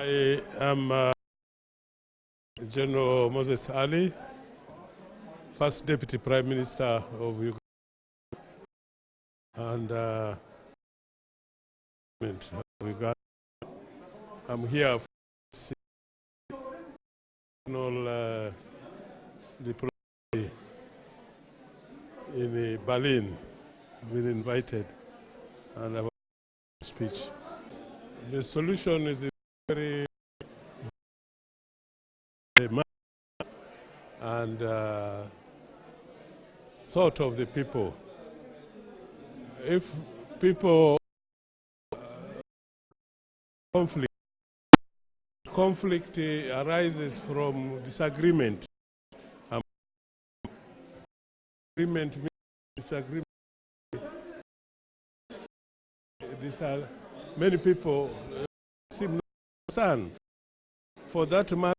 I am General Moses Ali, First Deputy Prime Minister of Uganda and Uganda. I'm here for national diplomacy in Berlin. I've been invited and I've a speech. The solution is very and thought of the people. If people conflict arises from disagreement. Agreement means disagreement. Many people seem not concerned. For that matter,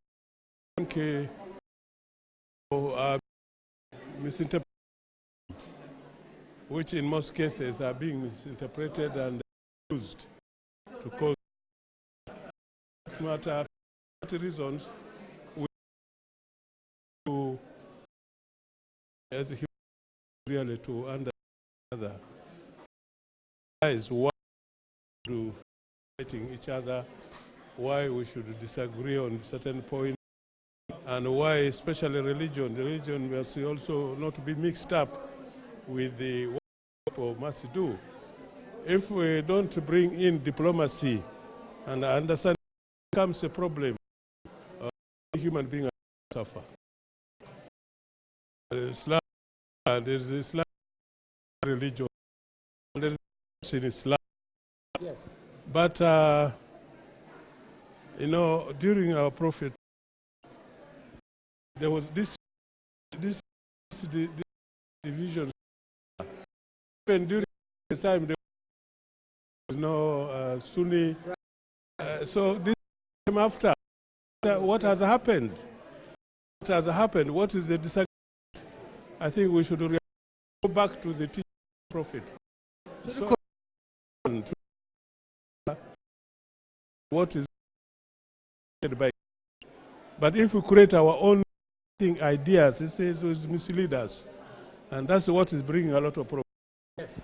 misinterpreted, which in most cases are being misinterpreted and used to cause matter reasons we to as a human really to understand why to fighting each other, why we should disagree on certain points, and why especially religion must also not be mixed up with the what people must do. If we don't bring in diplomacy and understand, becomes a problem, human beings suffer. Islam, there's Islam religion, and there's in Islam. Yes. But you know, during our Prophet, there was this division. Even during the time, there was no Sunni. So this came after. What has happened? What has happened? What is the disagreement? I think we should go back to the teaching of the Prophet. So, what is by? But if we create our own ideas, it says it mislead us, and that's what is bringing a lot of problems. Yes.